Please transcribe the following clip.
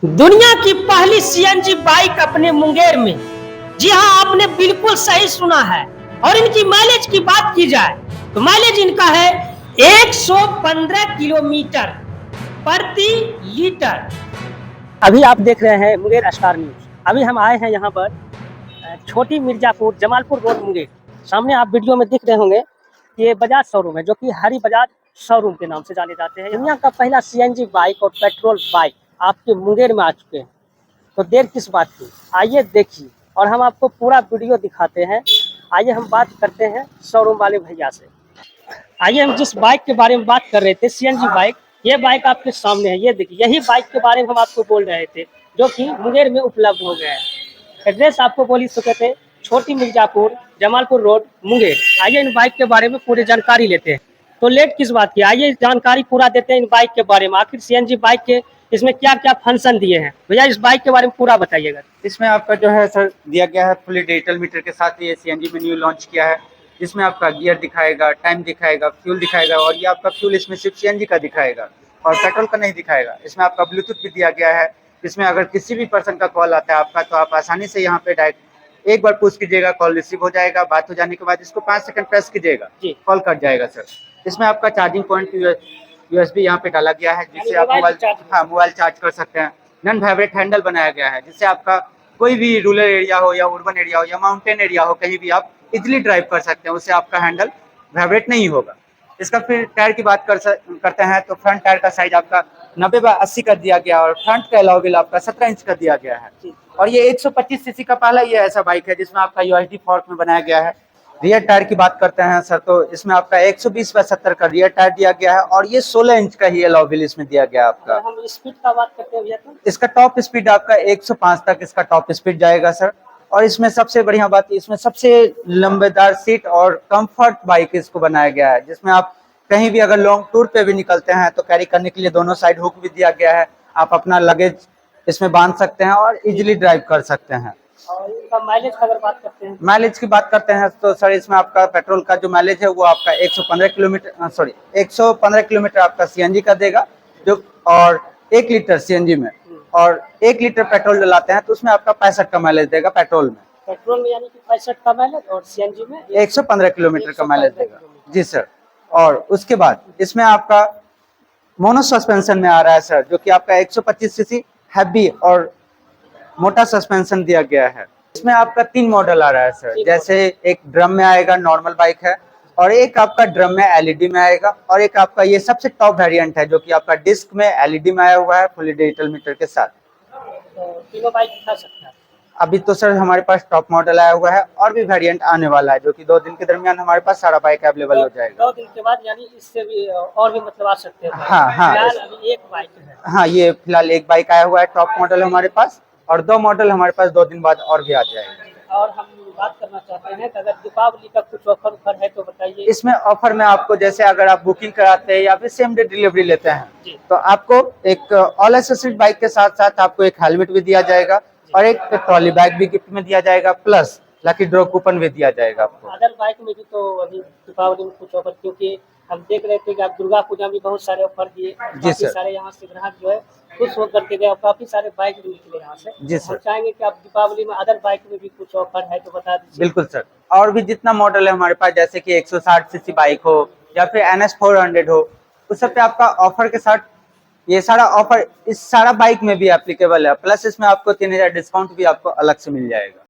दुनिया की पहली सीएनजी बाइक अपने मुंगेर में। जी हाँ, आपने बिल्कुल सही सुना है। और इनकी माइलेज की बात की जाए तो माइलेज इनका है 115 किलोमीटर प्रति लीटर। अभी आप देख रहे हैं मुंगेर स्टार न्यूज। अभी हम आए हैं यहाँ पर छोटी मिर्जापुर जमालपुर रोड मुंगेर। सामने आप वीडियो में देख रहे होंगे ये बजाज शोरूम है, जो कि हरी बजाज शोरूम के नाम से जाने जाते हैं। दुनिया का पहला सीएनजी बाइक और पेट्रोल बाइक आपके मुंगेर में आ चुके हैं, तो देर किस बात की, आइए देखिए और हम आपको पूरा वीडियो दिखाते हैं। आइए हम बात करते हैं शोरूम वाले भैया से। आइए हम जिस बाइक के बारे में बात कर रहे थे, सीएनजी बाइक, ये बाइक आपके सामने है। ये देखिए, यही बाइक के बारे में हम आपको बोल रहे थे, जो कि मुंगेर में उपलब्ध हो गया है। एड्रेस आपको बोल ही चुके थे, छोटी मिर्जापुर जमालपुर रोड मुंगेर। आइए इन बाइक के बारे में पूरी जानकारी लेते हैं। तो लेट किस बात की, आइए जानकारी पूरा देते हैं इन बाइक के बारे में। आखिर सीएनजी बाइक के इसमें क्या क्या फंक्शन दिए हैं, भैया इस बाइक के बारे में पूरा बताइएगा। इसमें आपका जो है सर दिया गया है फुली डिजिटल मीटर के साथ ये सीएनजी में न्यू लॉन्च किया है, जिसमें आपका गियर दिखाएगा, टाइम दिखाएगा, फ्यूल दिखाएगा। और ये आपका फ्यूल इसमें सिर्फ सीएनजी का दिखाएगा और पेट्रोल का नहीं दिखाएगा। इसमें आपका ब्लूटूथ भी दिया गया है। इसमें अगर किसी भी पर्सन का कॉल आता है आपका, तो आप आसानी से यहाँ पे डायरेक्ट एक बार पुश कीजिएगा, कॉल रिसीव हो जाएगा। बात हो जाने के बाद इसको 5 सेकंड प्रेस कीजिएगा, कॉल कट जाएगा सर। इसमें आपका चार्जिंग पॉइंट यूएसबी यहाँ पे डाला गया है, जिससे आप मोबाइल चार्ज कर सकते हैं। नॉन वाइब्रेट हैंडल बनाया गया है, जिससे आपका कोई भी रूरल एरिया हो या अर्बन एरिया हो या माउंटेन एरिया हो, कहीं भी आप इजीली ड्राइव कर सकते हैं। उससे आपका हैंडल वाइब्रेट नहीं होगा। इसका फिर टायर की बात करते हैं तो फ्रंट टायर का साइज आपका 90/80 कर दिया गया और फ्रंट का अलॉय व्हील आपका 17 इंच का दिया गया है। और ये 125 सीसी का पहला ये ऐसा बाइक है जिसमें आपका यूएसडी फोर्क में बनाया गया है। रियर टायर की बात करते हैं सर, तो इसमें आपका 120/70 का रियर टायर दिया गया है और ये 16 इंच का ही अलॉय व्हील इसमें दिया गया है आपका। हम स्पीड का बात करते हैं भैया, तो इसका टॉप स्पीड आपका 105 तक इसका टॉप स्पीड जाएगा सर। और इसमें सबसे बढ़िया बात, इसमें सबसे लंबेदार सीट और कंफर्ट बाइक इसको बनाया गया है, जिसमें आप कहीं भी अगर लॉन्ग टूर पे भी निकलते हैं तो कैरी करने के लिए दोनों साइड हुक भी दिया गया है। आप अपना लगेज इसमें बांध सकते हैं और इजीली ड्राइव कर सकते हैं। और इनका माइलेज की अगर बात करते हैं, माइलेज की बात करते हैं तो सर इसमें आपका पेट्रोल का जो माइलेज है वो आपका 115 किलोमीटर आपका सीएनजी का देगा, जो और 1 लीटर सीएनजी में और 1 लीटर पेट्रोल डलाते हैं तो उसमें आपका 65 का माइलेज देगा पेट्रोल में यानी कि 65 का माइलेज और सीएनजी में 115 किलोमीटर का माइलेज देगा जी सर। और उसके बाद इसमें आपका मोनो सस्पेंशन में आ रहा है सर, जो कि आपका 125 सीसी हैवी और मोटा सस्पेंशन दिया गया है। इसमें आपका 3 मॉडल आ रहा है सर, जैसे एक ड्रम में आएगा, नॉर्मल बाइक है, और एक आपका ड्रम में एलईडी में आएगा, और एक आपका ये सबसे टॉप वेरिएंट है जो कि आपका डिस्क में एलईडी में आया हुआ है फुली डिजिटल मीटर के साथ। तो तीनों बाइक दिखा सकते हैं अभी तो सर हमारे पास टॉप मॉडल आया हुआ है और भी वेरिएंट आने वाला है, जो कि 2 दिन के दरमियान हमारे पास सारा बाइक अवेलेबल हो जाएगा। 2 दिन के बाद यानी इससे भी और भी मतलब आ सकते हैं। हाँ फिलहाल अभी एक बाइक है। हाँ, ये फिलहाल एक बाइक आया हुआ है, टॉप मॉडल हमारे पास, और 2 मॉडल हमारे पास 2 दिन बाद और भी आ जाएगा। और हम बात करना चाहते हैं कि अगर दीपावली का कुछ ऑफर है तो बताइए। इसमें ऑफर में आपको, जैसे अगर आप बुकिंग कराते हैं या फिर सेम डे डिलीवरी लेते हैं, तो आपको एक ऑल एक्सेसरीज बाइक के साथ साथ आपको एक हेलमेट भी दिया जाएगा और एक ट्रॉली बैग भी गिफ्ट में दिया जाएगा, प्लस लकी ड्रॉ कूपन भी दिया जाएगा आपको। अदर बाइक में भी तो अभी दीपावली में कुछ ऑफर, क्योंकि हम देख रहे थे कि आप दुर्गा पूजा में बहुत सारे ऑफर दिए, काफी सारे यहाँ से ग्राहक जो है खुश होकर के गए और काफी सारे बाइक भी निकले यहाँ से। जी सर, हम चाहेंगे कि आप दीपावली में अदर बाइक में भी कुछ ऑफर है तो बता दीजिए। बिल्कुल सर, और भी जितना मॉडल है हमारे पास, जैसे कि 160 सीसी बाइक हो या फिर NS 400 हो, उस सब पे आपका ऑफर के साथ ये सारा ऑफर इस सारा बाइक में भी एप्लीकेबल है, प्लस इसमें आपको 3000 डिस्काउंट भी आपको अलग से मिल जाएगा।